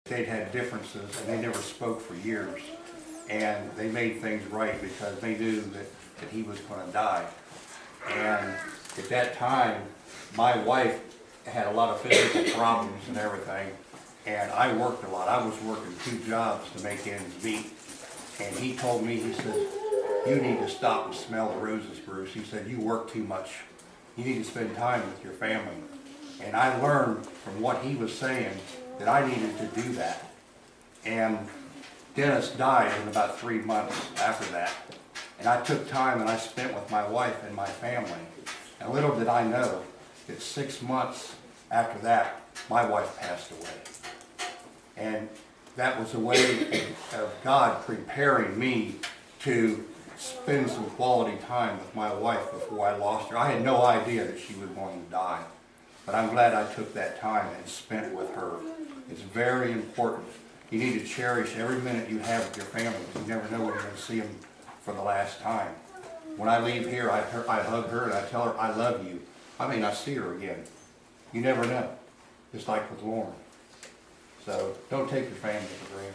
They'd had differences and they never spoke for years. And they made things right because they knew that he was going to die. And at that time, my wife had a lot of physical problems and everything. And I worked a lot. I was working 2 jobs to make ends meet. And he told me, he said, you need to stop and smell the roses, Bruce. He said, you work too much. You need to spend time with your family. And I learned from what he was saying that I needed to do that. And Dennis died in about 3 months after that. And I took time and I spent with my wife and my family. And little did I know that 6 months after that, my wife passed away. And that was a way of God preparing me to spend some quality time with my wife before I lost her. I had no idea that she was going to die. But I'm glad I took that time and spent it with her. It's very important. You need to cherish every minute you have with your family. You never know when you're going to see them for the last time. When I leave here, I hug her and I tell her, I love you. I may not see her again. You never know. Just like with Lauren. So don't take your family for granted.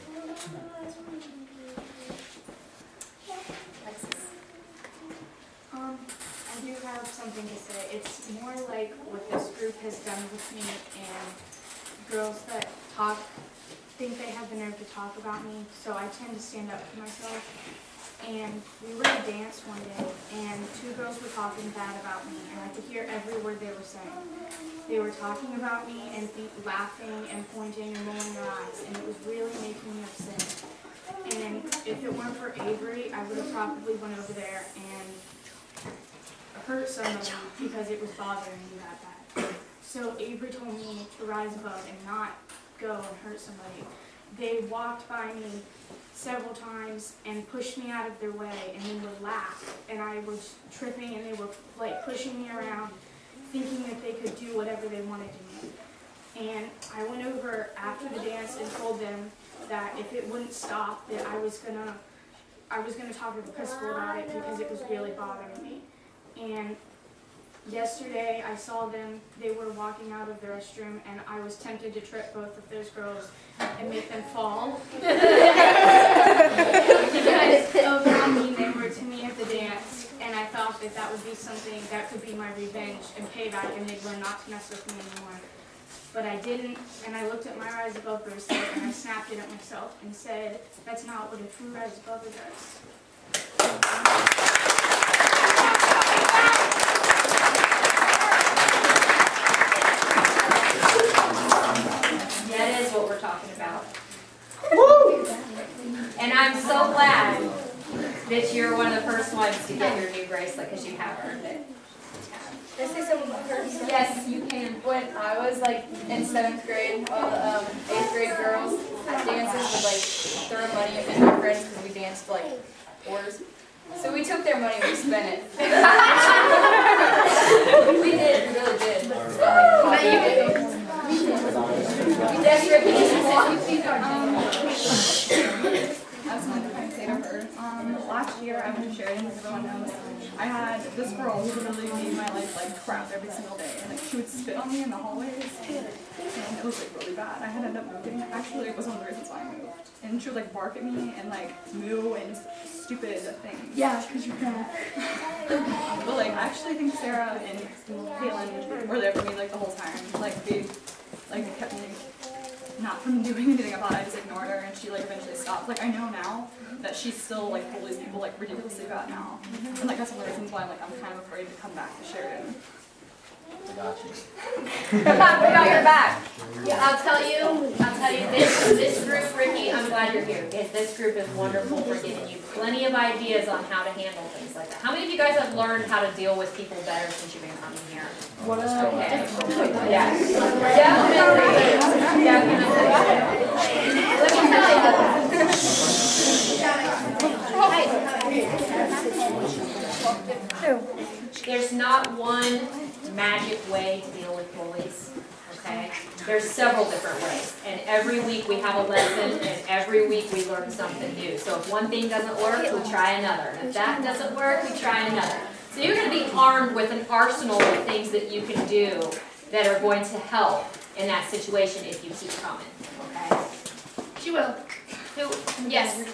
I do have something to say. It's more like what this group has done with me, and girls that think they have the nerve to talk about me, so I tend to stand up for myself. And we were at a dance one day, and 2 girls were talking bad about me, and I could hear every word they were saying. They were talking about me and laughing and pointing and rolling their eyes, and it was really making me upset. And if it weren't for Avery, I would have probably went over there and hurt somebody because it was bothering me that bad. So Avery told me to rise above and not go and hurt somebody. They walked by me several times and pushed me out of their way, and then would laugh, and I was tripping, and they were like pushing me around, thinking that they could do whatever they wanted to me. And I went over after the dance and told them that if it wouldn't stop, that I was gonna talk to the principal about it because it was really bothering me. And yesterday I saw them, they were walking out of the restroom, and I was tempted to trip both of those girls and make them fall. Because of how mean they were to me at the dance, and I thought that that would be something that could be my revenge and payback, and they'd learn not to mess with me anymore. But I didn't, and I looked at my Rise Above bracelet, and I snapped it at myself and said, that's not what a true Rise Above does. That is what we're talking about. Woo! And I'm so glad that you're one of the first ones to get your new bracelet because you have earned it. Can I say something about her? Yes, you can. When I was like in 7th grade, all the 8th grade girls at dances would like throw money at me and my friends because we danced like whores. So we took their money and we spent it. We did, we really did. Yes, Ricky. That's one thing I say to her. Last year I went to Sheridan, as everyone knows. I had this girl who literally made my life like crap every single day, and like she would spit on me in the hallways, and it was like really bad. I had to end up moving. Actually, it was one of the reasons why I moved. And she would like bark at me and like moo and stupid things. Yeah, because you're bad. But like I actually think Sarah and Kaylin were there for me like the whole time. Like they kept me not from doing anything about it. I just ignored her, and she like eventually stopped. Like I know now that she's still like bullies people like ridiculously bad now, and like that's one of the reasons why like I'm kind of afraid to come back to Sheridan. I got you. We got your back. Yeah, I'll tell you, this group, Ricky, I'm glad you're here because this group is wonderful for giving you plenty of ideas on how to handle things like that. How many of you guys have learned how to deal with people better since you've been coming here? Okay. Yes. Definitely. There's not one magic way to deal with bullies, okay? There's several different ways, and every week we have a lesson, and every week we learn something new. So if one thing doesn't work, we try another. And if that doesn't work, we try another. So you're going to be armed with an arsenal of things that you can do that are going to help in that situation if you keep coming, okay? She will. Who? Yes.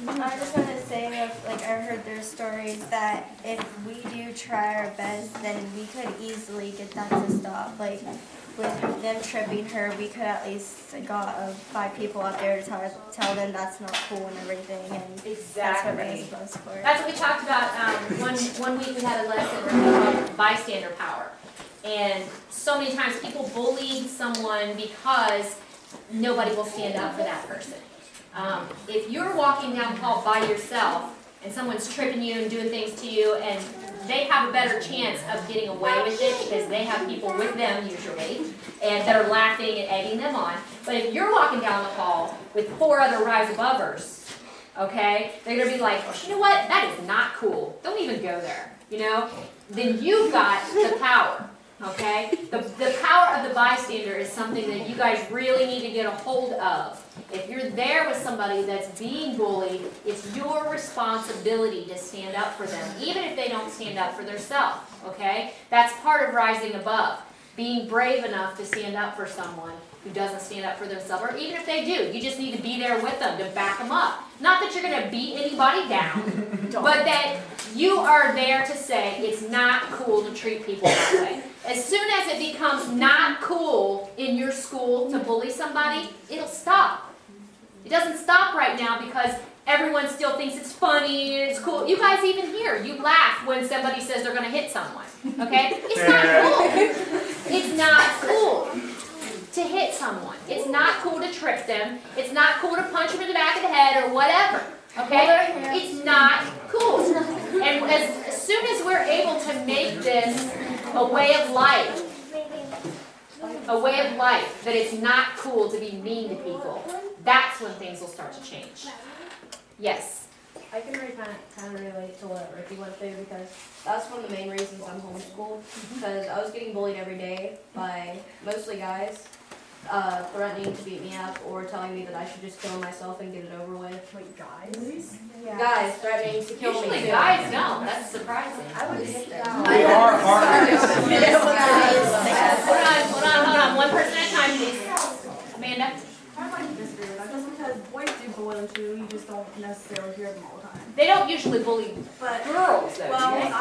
I just want to say that, like, I heard their stories that if we do try our best, then we could easily get that to stop. Like, with them tripping her, we could at least got 5 people out there to tell them that's not cool and everything, and that's what we're supposed for. That's what we talked about. One week we had a lesson called bystander power, and so many times people bully someone because nobody will stand up for that person. If you're walking down the hall by yourself and someone's tripping you and doing things to you, and they have a better chance of getting away with it because they have people with them usually and that are laughing and egging them on. But if you're walking down the hall with 4 other rise aboveers, okay, they're going to be like, oh, you know what, that is not cool. Don't even go there, you know? Then you've got the power. Okay? The power of the bystander is something that you guys really need to get a hold of. If you're there with somebody that's being bullied, it's your responsibility to stand up for them, even if they don't stand up for themselves. Okay? That's part of rising above. Being brave enough to stand up for someone who doesn't stand up for themselves, or even if they do, you just need to be there with them to back them up. Not that you're going to beat anybody down, but that you are there to say it's not cool to treat people that way. As soon as it becomes not cool in your school to bully somebody, it'll stop. It doesn't stop right now because everyone still thinks it's funny and it's cool. You guys even here, you laugh when somebody says they're going to hit someone. Okay? It's not cool. It's not cool to hit someone. It's not cool to trip them. It's not cool to punch them in the back of the head or whatever. Okay? It's not cool. And as soon as we're able to make this a way of life, that it's not cool to be mean to people, that's when things will start to change. Yes? I can kind of relate to what Ricky went through because that's one of the main reasons I'm homeschooled. Because I was getting bullied every day by mostly guys, threatening to beat me up or telling me that I should just kill myself and get it over with. Wait, guys? Yeah. Guys threatening to kill me. Usually too. guys don't. That's surprising. I would hit them. We are hard. Hold on. One person at a time, please. Amanda? I might disagree with that, just because boys do bully too, you just don't necessarily hear them all the time. They don't usually bully But, girls, though, well, do they? I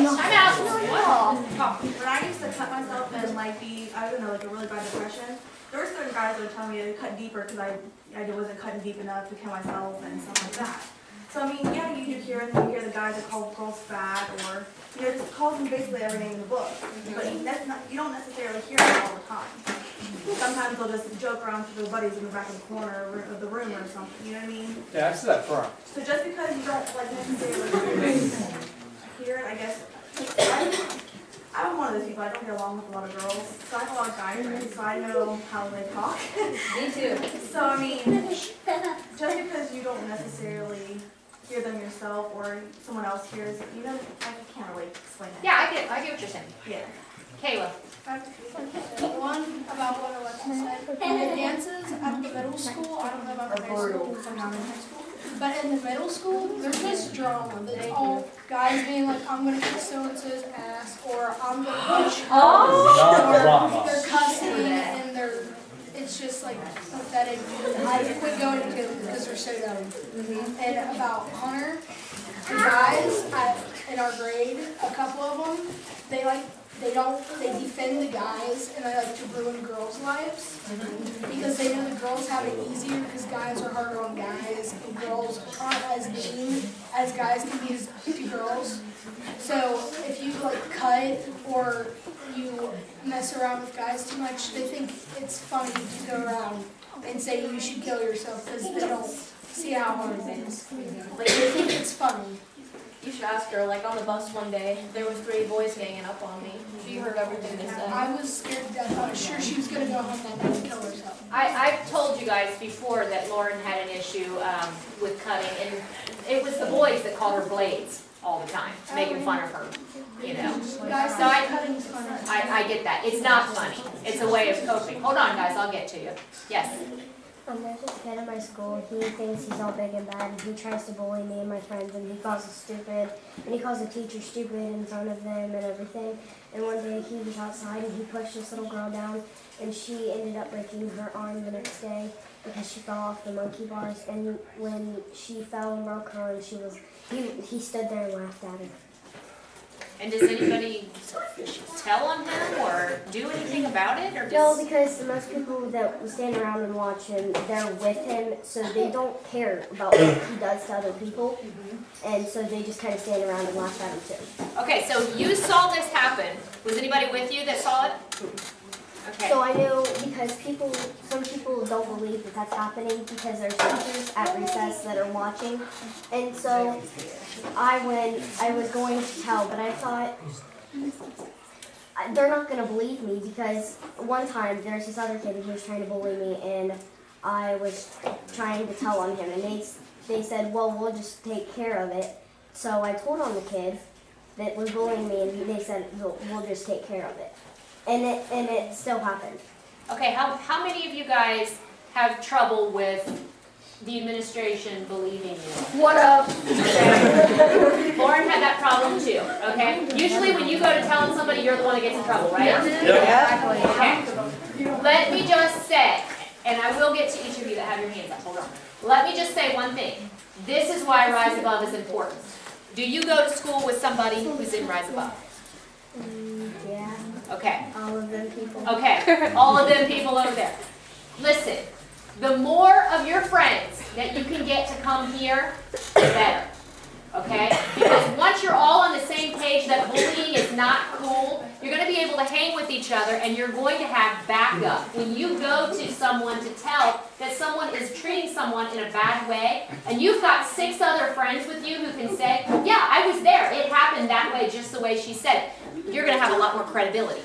Time out. When I used to cut myself and like I don't know, like a really bad depression, there were certain guys that would tell me to cut deeper because I wasn't cutting deep enough to kill myself and stuff like that. So I mean, yeah, you do hear the guys that call girls fat or just calls them basically every name in the book. But you don't necessarily hear it all the time. Sometimes they'll just joke around to their buddies in the back of the corner of the room or something. You know what I mean? Yeah, I see that front. So just because you don't like necessarily hear it, I guess. I'm one of those people. I don't get along with a lot of girls, so I have a lot of guy friends, so I know how they talk. Me too. So I mean, just because you don't necessarily hear them yourself or someone else hears it, I can't really explain it. Yeah, I get what you're saying. Yeah. Kayla. One about what Alexa said. The dances at the middle school, I don't know about the high school because I'm not in high school. But in the middle school, there's this drama. It's all guys being like, I'm going to kick so-and-so's ass, or I'm going to punch her. Oh! Or they're cussing, and it's just like pathetic. I quit going to them because they're so dumb. And about Hunter, the guys in our grade, a couple of them, they defend the guys and they like to ruin girls' lives because they know the girls have it easier because guys are harder on guys and girls aren't as mean as guys can be to girls. So if you like cut or you mess around with guys too much, they think it's funny to go around and say you should kill yourself because they don't see how hard it is. Like they think it's funny. You should ask her, like on the bus one day, there was 3 boys ganging up on me. She heard everything they said. I was scared to death. I was sure she was going to go home that night and kill herself. I've told you guys before that Lauren had an issue with cutting, and it was the boys that called her Blades all the time, making fun of her, Guys, So cutting's funny. I get that. It's not funny. It's a way of coping. Hold on, guys. I'll get to you. Yes. There's this kid in my school, he thinks he's all big and bad, and he tries to bully me and my friends, and he calls us stupid, and he calls the teacher stupid in front of them and everything. And one day he was outside and he pushed this little girl down, and she ended up breaking her arm the next day because she fell off the monkey bars, and when she fell and broke her arm, he stood there and laughed at her. And does anybody tell on him or do anything about it, or No, just? because most people that stand around and watch him, they're with him, so they don't care about what he does to other people, and so they just kind of stand around and laugh at him too. Okay, so you saw this happen. Was anybody with you that saw it? Okay. So I knew because some people don't believe that that's happening because there's teachers at recess that are watching, and so I was going to tell, but I thought they're not going to believe me because one time there's this other kid who was trying to bully me, and I was trying to tell on him, and they said, well, we'll just take care of it. So I told on the kid that was bullying me, and they said, we'll just take care of it. And it still happened. Okay, how many of you guys have trouble with the administration believing you? What up? Okay. Lauren had that problem too, okay? Usually when you go to telling somebody, you're the one that gets in trouble, right? Exactly. Okay. Let me just say, and I will get to each of you that have your hands up, hold on. Let me just say one thing. This is why Rise Above is important. Do you go to school with somebody who's in Rise Above? Yeah. Okay. All of them people. Okay, all of them people over there. Listen, the more of your friends that you can get to come here, the better. Okay? Because once you're all on the same page that bullying is not cool, you're going to be able to hang with each other and you're going to have backup. When you go to someone to tell that someone is treating someone in a bad way, and you've got 6 other friends with you who can say, yeah, I was there. It happened that way, just the way she said it. You're going to have a lot more credibility.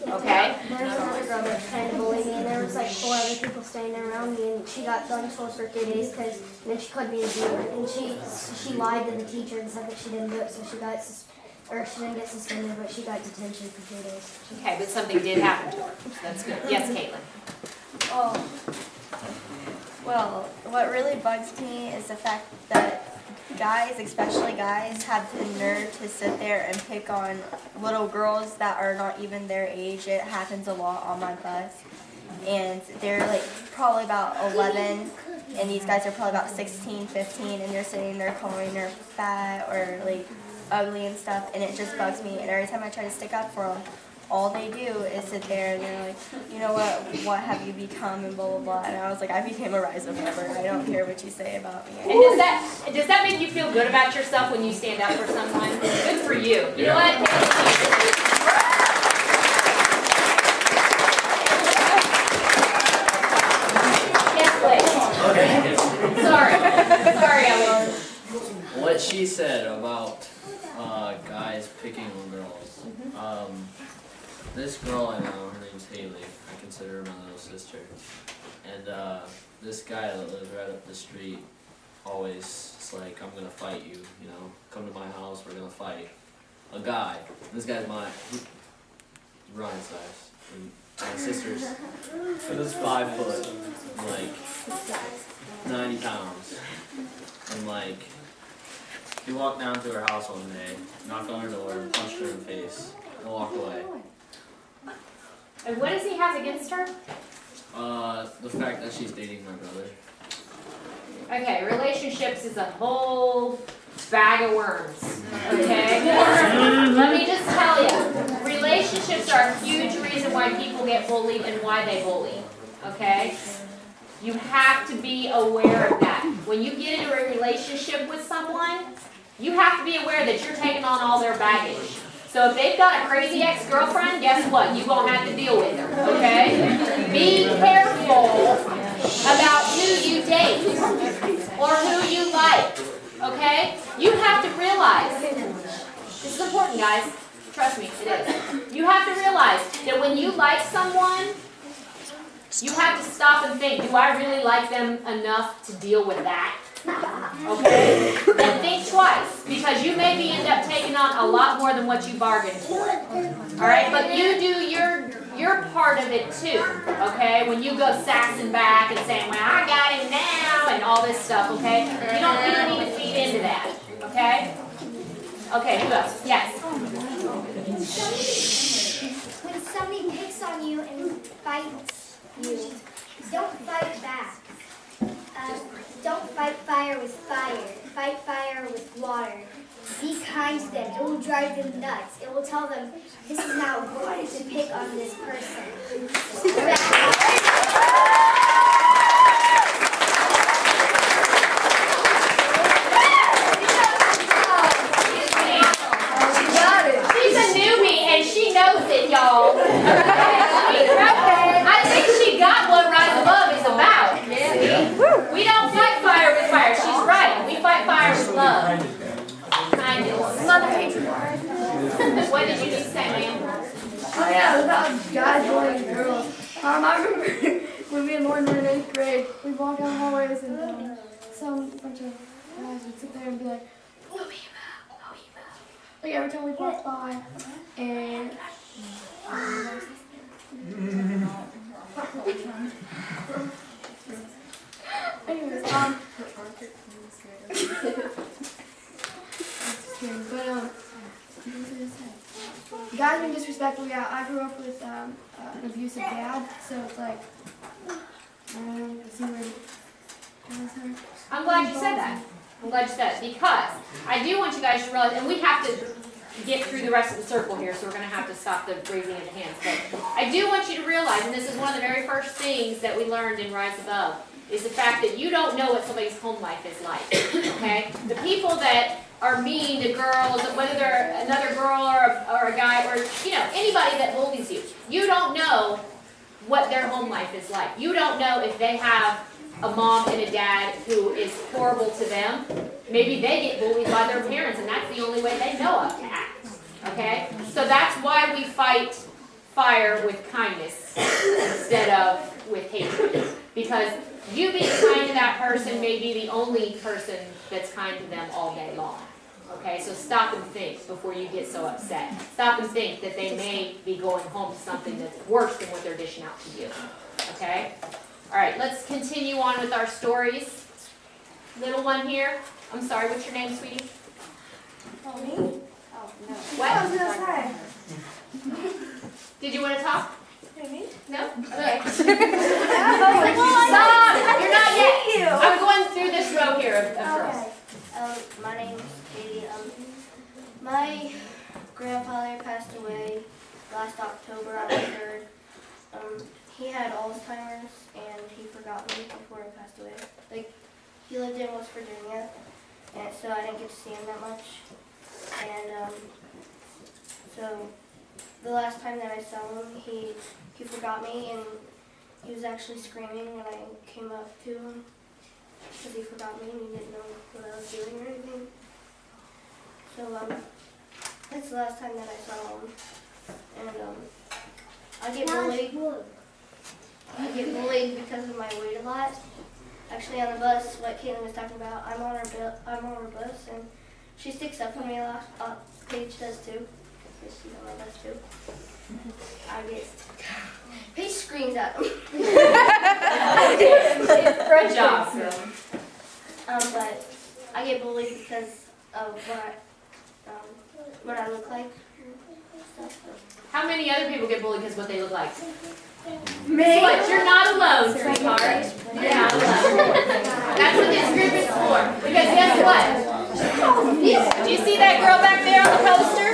Okay? There was another girl that was trying to bully me, and there was like 4 other people standing around me, and she got done for 3 days because then she couldn't be a viewer, and she lied to the teacher and said that she didn't do it, so she didn't get suspended, but she got detention for 2 days. Okay, but something did happen to her. That's good. Yes, Caitlin. Well, what really bugs me is the fact that guys, especially guys, have the nerve to sit there and pick on little girls that are not even their age. It happens a lot on my bus. And they're like probably about 11, and these guys are probably about 16, 15, and they're sitting there calling her fat or like ugly and stuff, and it just bugs me. And every time I try to stick up for them, all they do is sit there and they're like, you know what have you become, and blah, blah, blah. And I was like, I became a Rise Above. I don't care what you say about me. And does that make you feel good about yourself when you stand up for someone? Good for you. You know what? Yes, please. Sorry, Ellen. What she said about guys picking on girls. This girl I know, her name's Haley. I consider her my little sister. And this guy that lives right up the street always is like, I'm gonna fight you, you know, come to my house, we're gonna fight. A guy. This guy's Ryan's size. And my sister's 5 foot, like 90 pounds. And like, he walked down to her house one day, knocked on her door, punched her in the face, and walked away. And what does he have against her? The fact that she's dating my brother. Okay, relationships is a whole bag of worms. Okay? Let me just tell you, relationships are a huge reason why people get bullied and why they bully. Okay? You have to be aware of that. When you get into a relationship with someone, you have to be aware that you're taking on all their baggage. So if they've got a crazy ex-girlfriend, guess what? You're going to have to deal with her, okay? Be careful about who you date or who you like, okay? You have to realize, this is important, guys. Trust me, it is. You have to realize that when you like someone, you have to stop and think, do I really like them enough to deal with that? Okay? Then think twice, because you maybe end up taking on a lot more than what you bargained for. Alright? But you do you're part of it too, okay? When you go sassing back and saying, well, I got him now, and all this stuff, okay? You don't need to feed into that, okay? Okay, who else? Yes? When somebody picks on you and fights you, don't fight back. Don't fight fire with fire. Fight fire with water. Be kind to them. It will drive them nuts. It will tell them, this is not good to pick on this person. She's a newbie and she knows it, y'all. I think she got what Rise Above is about. We don't fight fire with fire. She's right. We fight fire with love. Kindness. What did you just say, ma'am? Oh yeah, about guys bullying girls. I remember when me and Lauren were in 8th grade, we'd walk down the hallways and some bunch of guys would sit there and be like, like every time we walked by, and anyways, guys being disrespectful. Yeah, I grew up with an abusive dad, so it's like, I'm glad you said that. I'm glad you said it, because I do want you guys to realize, and we have to get through the rest of the circle here, so we're going to have to stop the raising of the hands. But I do want you to realize, and this is one of the very first things that we learned in Rise Above, is the fact that you don't know what somebody's home life is like, okay? The people that are mean to girls, whether they're another girl or a guy, or, you know, anybody that bullies you, you don't know what their home life is like. You don't know if they have a mom and a dad who is horrible to them. Maybe they get bullied by their parents, and that's the only way they know of to act, okay? So that's why we fight fire with kindness instead of with hatred, because you being kind to that person may be the only person that's kind to them all day long. Okay, so stop and think before you get so upset. Stop and think that they may be going home to something that's worse than what they're dishing out to you. Okay? All right, let's continue on with our stories. Little one here. I'm sorry, what's your name, sweetie? Oh, me? Oh, no. What? I was gonna say. Did you want to talk? Me? No? Okay. Stop! You're not yet. I'm going through this row here of girls. My name's Katie. My grandfather passed away last October on the 3rd. He had Alzheimer's and he forgot me before he passed away. Like, he lived in West Virginia, and so I didn't get to see him that much. And so the last time that I saw him, he forgot me, and he was actually screaming when I came up to him because he forgot me and he didn't know what I was doing or anything. So that's the last time that I saw him. And I get bullied. I get bullied because of my weight a lot. Actually, on the bus, what Caitlin was talking about, I'm on her bus, and she sticks up for me a lot. Paige does too. She's on my bus too. Paige screams at them. Good job, girl. But I get bullied because of what I look like. How many other people get bullied because of what they look like? Me. But you're not alone, sweetheart. You're not alone. That's what this group is for. Because guess what? Do you see that girl back there on the poster?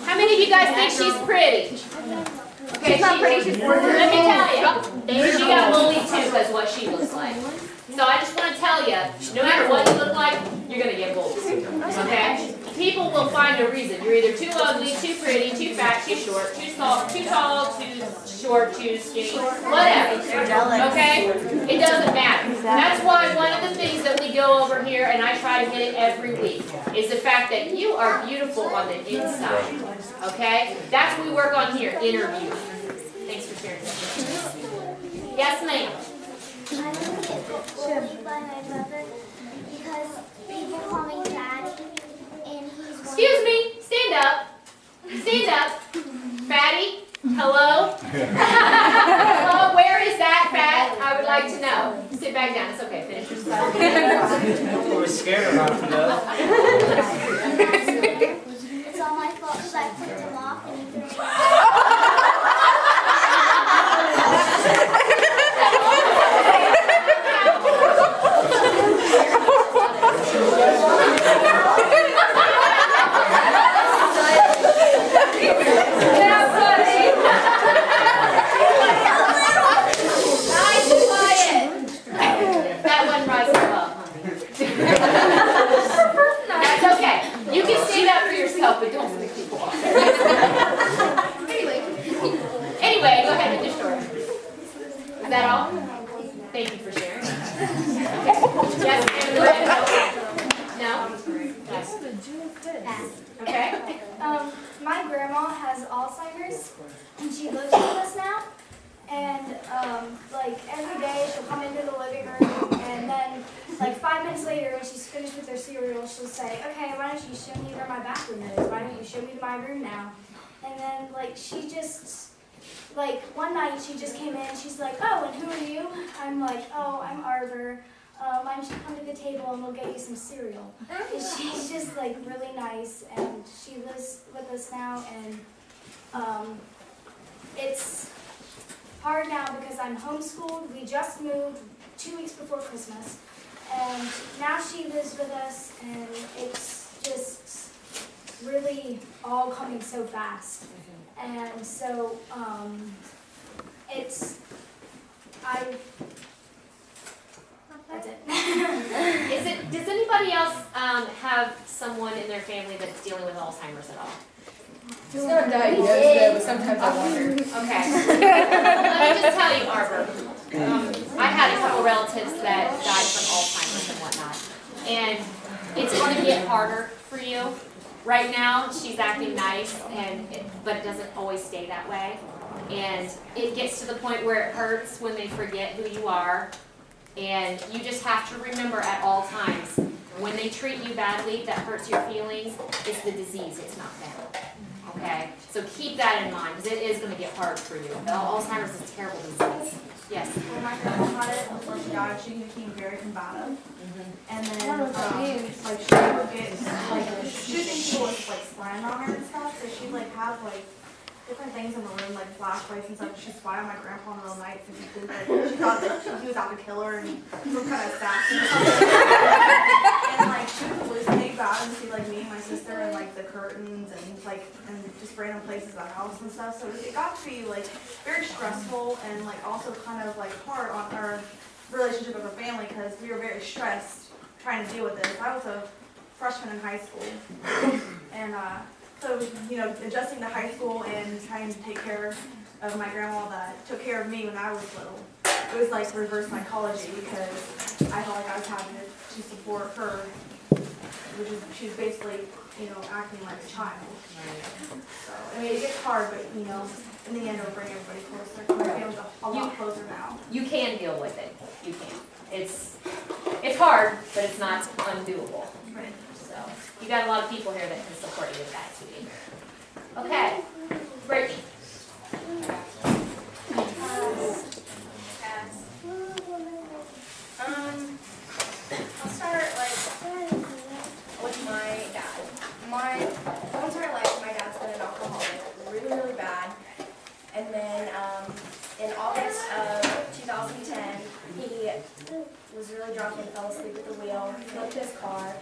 How many of you guys think she's pretty? Okay, she's not pretty. She's gorgeous. Let me tell you, she got bullied too because of what she looks like. So I just want to tell you, no matter what you look like, you're going to get bullied. Okay? People will find a reason. You're either too ugly, too pretty, too fat, too short, too tall, too short, too skinny, whatever. Okay? It doesn't matter. That's why one of the things that we go over here, and I try to hit it every week, is the fact that you are beautiful on the inside. Okay? That's what we work on here, inner beauty. Thanks for sharing that. Yes, ma'am. I don't get bullied by my brother because people call me Daddy, and he's one. Excuse me. Stand up. Stand up. Fatty. Hello. like to know? Sit back down. It's okay. Finish your stuff. We're scared enough to know. It's all my fault because I flipped him off and he threw me. That's okay. You can stand up for yourself, but don't flick people off. Anyway, go ahead with your story. Is that all? Thank you for sharing. Yes, ma'am, go ahead. No? Yes. Okay. My grandma has Alzheimer's, and she lives with us now. And like every day, she'll come into the living room, and then like 5 minutes later, when she's finished with her cereal, she'll say, "Okay, why don't you show me where my bathroom is? Why don't you show me to my room now?" And then like she just, like one night she just came in, she's like, "Oh, and who are you?" I'm like, "Oh, I'm Arbor. Why don't you come to the table and we'll get you some cereal?" And she's just like really nice, and she lives with us now, and it's hard now because I'm homeschooled. We just moved 2 weeks before Christmas, and now she lives with us, and it's just really all coming so fast. And so that's it. Does anybody else have someone in their family that's dealing with Alzheimer's at all? It's not diagnosed though, but sometimes I wonder. Okay. Let me just tell you, Arbor. I had a couple relatives that died from Alzheimer's and whatnot. And it's going to get harder for you. Right now, she's acting nice, but it doesn't always stay that way. And it gets to the point where it hurts when they forget who you are. And you just have to remember at all times, when they treat you badly, that hurts your feelings, it's the disease, it's not them. Okay? So keep that in mind, because it is going to get hard for you. Alzheimer's is a terrible disease. Yes? When my grandma had it, before she died, she became very combative. And then, like, she would get, like, she would think people was, like, spying on her and stuff, so she'd, like, have, like, different things in the room, like flashlights and stuff. She'd spy on my grandpa in the middle of the night, because she thought that he was out to kill her, and some kind of assassin or something. And, like, she would hallucinate bad and see, like, me and my sister and, like, the curtains and, like, and just random places of the house and stuff. So it got to be, like, very stressful and, like, also kind of, like, hard on our relationship with our family, because we were very stressed trying to deal with this. I was a freshman in high school, and so, you know, adjusting to high school and trying to take care of my grandma that took care of me when I was little, it was like reverse psychology, because I felt like I was having to support her, which is, she was basically, you know, acting like a child. So, I mean, it gets hard, but, you know, in the end, it'll bring everybody closer. My family's a lot closer now. You can deal with it. You can. It's hard, but it's not undoable. Right. So you got a lot of people here that can support you with that, sweetie. Okay, Brittany. I'll start with my dad. My whole entire life, my dad's been an alcoholic, really, really bad. And then in August of 2010, he was really drunk and fell asleep at the wheel, flipped his car.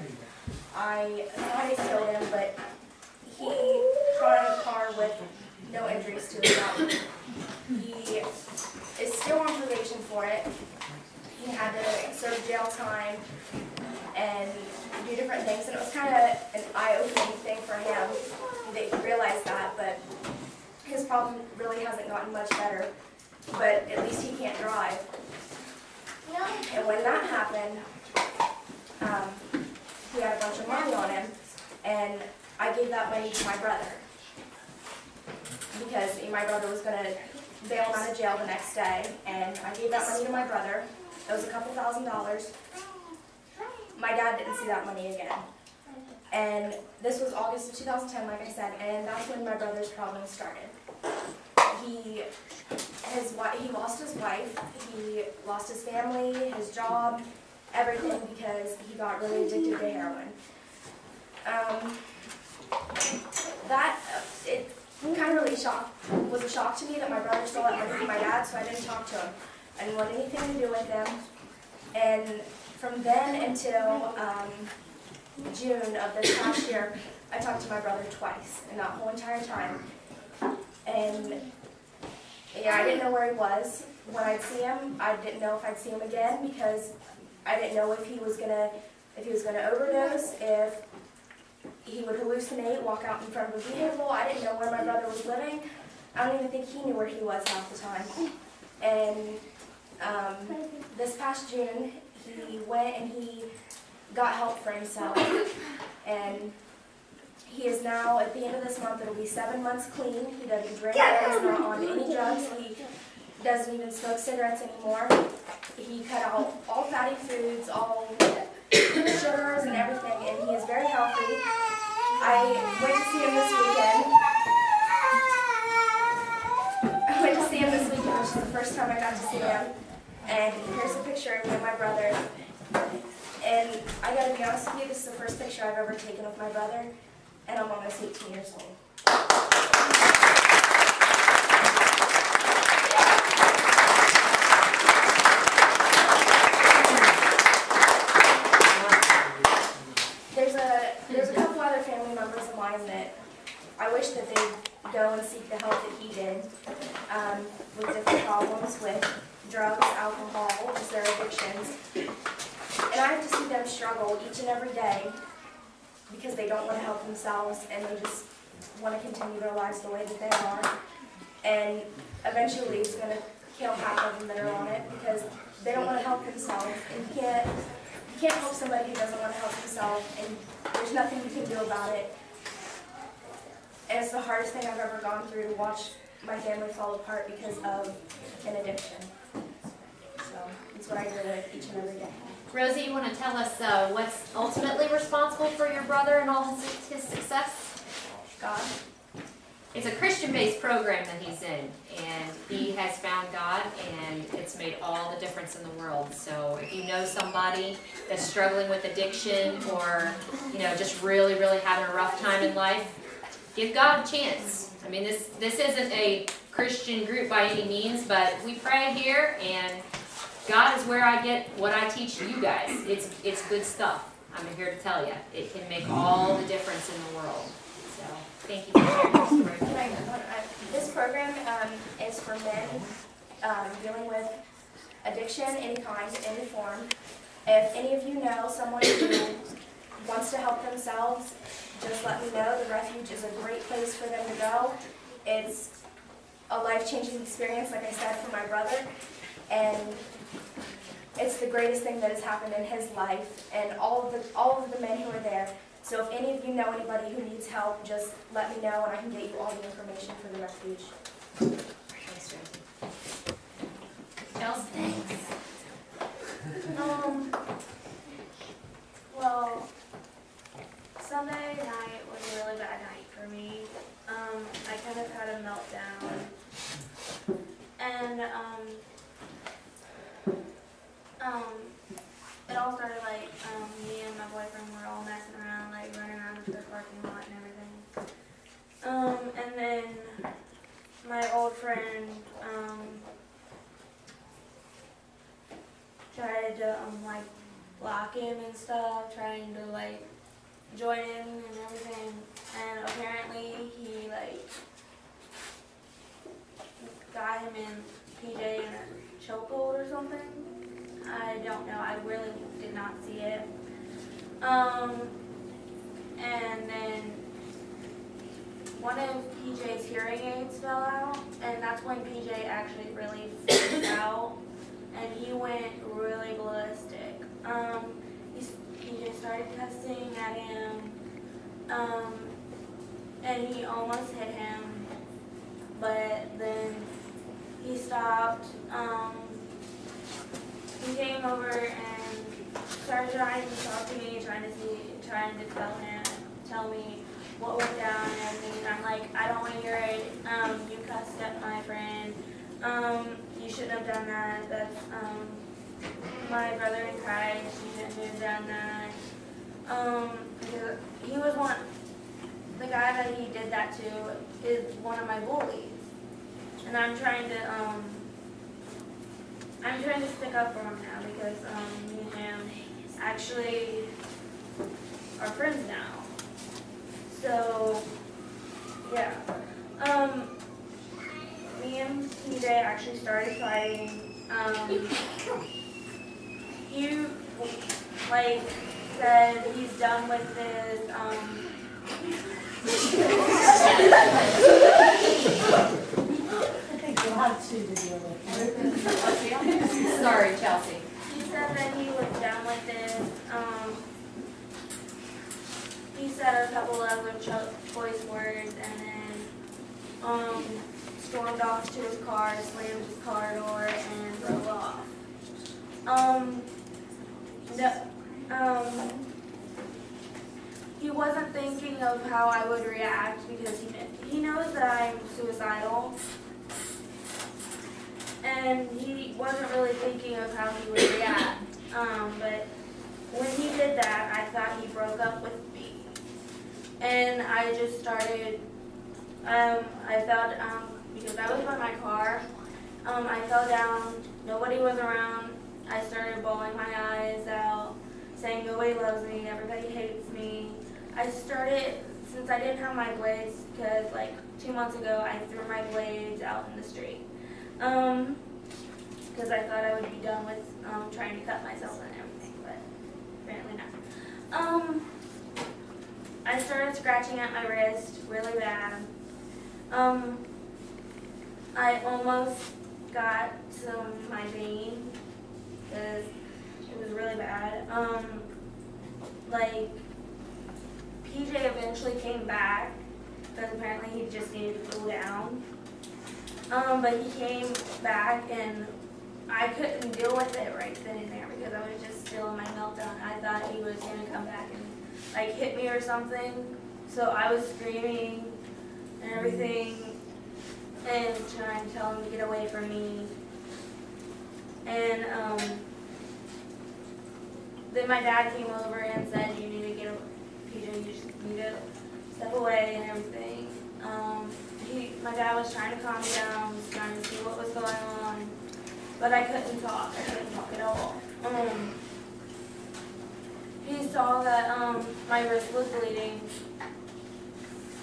I thought he killed him, but he got out of the car with no injuries to his body. He is still on probation for it. He had to serve jail time and do different things, and it was kind of an eye-opening thing for him that he realized that, but his problem really hasn't gotten much better, but at least he can't drive. And when that happened, he had a bunch of money on him, and I gave that money to my brother, because my brother was going to bail him out of jail the next day, and I gave that money to my brother. It was a couple $1,000s. My dad didn't see that money again. And this was August of 2010, like I said, and that's when my brother's problem started. he lost his wife, he lost his family, his job, everything because he got really addicted to heroin. It kind of really was a shock to me that my brother stole that money from my dad, so I didn't talk to him. I didn't want anything to do with him. And from then until June of this past year, I talked to my brother twice in that whole entire time. And yeah, I didn't know where he was. When I'd see him, I didn't know if I'd see him again because I didn't know if he was gonna overdose, if he would hallucinate, walk out in front of a vehicle. I didn't know where my brother was living. I don't even think he knew where he was half the time. And this past June, he went and he got help for himself. And he is now, at the end of this month, it'll be 7 months clean. He doesn't drink, he's not on any drugs. He doesn't even smoke cigarettes anymore. He cut out all fatty foods, all sugars and everything, and he is very healthy. I went to see him this weekend, which is the first time I got to see him. And here's a picture of me and my brother. And I gotta be honest with you, this is the first picture I've ever taken with my brother, and I'm almost 18 years old. There's a couple other family members of mine that I wish that they'd go and seek the help that he did with different problems with drugs, alcohol, just their addictions. And I have to see them struggle each and every day because they don't want to help themselves and they just want to continue their lives the way that they are. And eventually it's going to kill half of them that are on it because they don't want to help themselves. And you can't help somebody who doesn't want to help himself, and there's nothing you can do about it. And it's the hardest thing I've ever gone through to watch my family fall apart because of an addiction. So it's what I deal with each and every day. Rosie, you want to tell us what's ultimately responsible for your brother and all his success? God. It's a Christian-based program that he's in, and he has found God, and it's made all the difference in the world. So if you know somebody that's struggling with addiction or, just really, really having a rough time in life, give God a chance. I mean, this isn't a Christian group by any means, but we pray here, and God is where I get what I teach you guys. It's good stuff. I'm here to tell you. It can make all the difference in the world. So, thank you for sharing your story. This program is for men dealing with addiction, any kind, any form. If any of you know someone who wants to help themselves, just let me know. The Refuge is a great place for them to go. It's a life-changing experience, like I said, for my brother. And it's the greatest thing that has happened in his life and all of the men who are there. So if any of you know anybody who needs help, just let me know and I can get you all the information for the Refuge. Thanks, Chelsea. Thanks. Well, Sunday night was a really bad night for me. I kind of had a meltdown. And, it all started like, me and my boyfriend were all messing around, like running around the parking lot and everything. And then my old friend, tried to, block him and stuff, trying to, join in and everything. And apparently he, got him in PJ in a chokehold or something. I don't know. I really did not see it. And then one of PJ's hearing aids fell out, and that's when PJ actually really freaked out, and he went really ballistic. PJ started cussing at him, and he almost hit him, but then he stopped. He came over and started trying to talk to me, trying to tell me what went down and everything. And I'm like, I don't want to hear it. You cussed at my friend. You shouldn't have done that. That's my brother in Christ. You shouldn't have done that. Because he was the guy that he did that to is one of my bullies. And I'm trying to stick up for him now because me and him actually are friends now. So yeah. Me and PJ actually started fighting. He said he's done with this Sorry, Chelsea. He said that he was done with this. He said a couple other choice words and then stormed off to his car, slammed his car door, and drove off. He wasn't thinking of how I would react because he knows that I'm suicidal. And he wasn't really thinking of how he would react. But when he did that, I thought he broke up with me. And I just started, I fell down, because I was by my car. I fell down, nobody was around. I started bawling my eyes out, saying nobody loves me, everybody hates me. I started, since I didn't have my blades, because like 2 months ago I threw my blades out in the street. Because I thought I would be done with trying to cut myself and everything, but apparently not. I started scratching at my wrist really bad. I almost got my vein because it was really bad. PJ eventually came back because apparently he just needed to cool down. But he came back and I couldn't deal with it right then and there because I was just still in my meltdown. I thought he was going to come back and hit me or something. So I was screaming and everything and trying to tell him to get away from me. And then my dad came over and said, you need to get away. PJ, you just need to step away and everything. My dad was trying to calm me down, was trying to see what was going on, but I couldn't talk. I couldn't talk at all. He saw that my wrist was bleeding,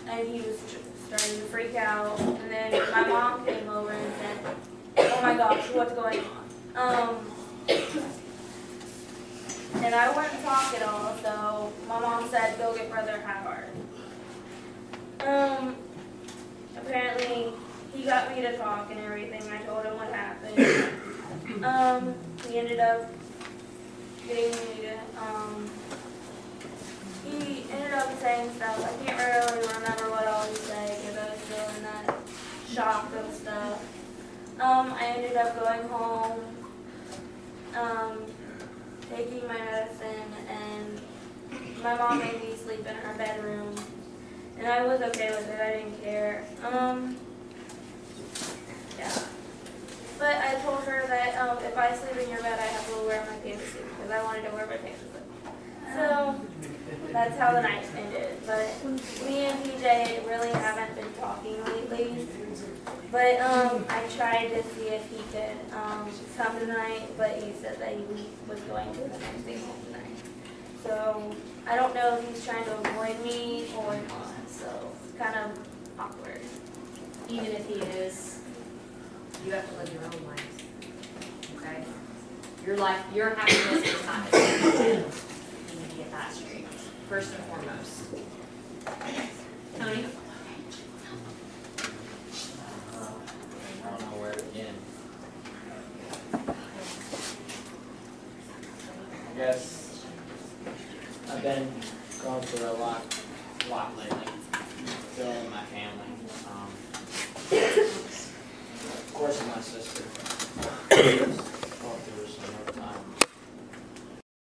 and he was starting to freak out. And then my mom came over and said, "Oh my gosh, what's going on?" And I wouldn't talk at all, so my mom said, "Go get Brother Howard." Apparently, he got me to talk and everything. I told him what happened. He ended up getting me to, he ended up saying stuff. I can't really remember what all he said because I was still in that shock of stuff. I ended up going home, taking my medicine, and my mom made me sleep in her bedroom. And I was okay with it, I didn't care. Yeah. But I told her that if I sleep in your bed, I have to wear my pants suit, because I wanted to wear my pants suit. So, that's how the night ended. But me and PJ really haven't been talking lately. But I tried to see if he could come tonight, but he said that he was going to the nursing home tonight. So, I don't know if he's trying to avoid me or not. So it's kind of awkward. Even if he is, you have to live your own life. Okay? Your life, your happiness is not dependent. You need to get that straight. First and foremost. Tony? I don't know where to begin. I guess I've been going through a lot lately. Still in my family. Of course, my sister.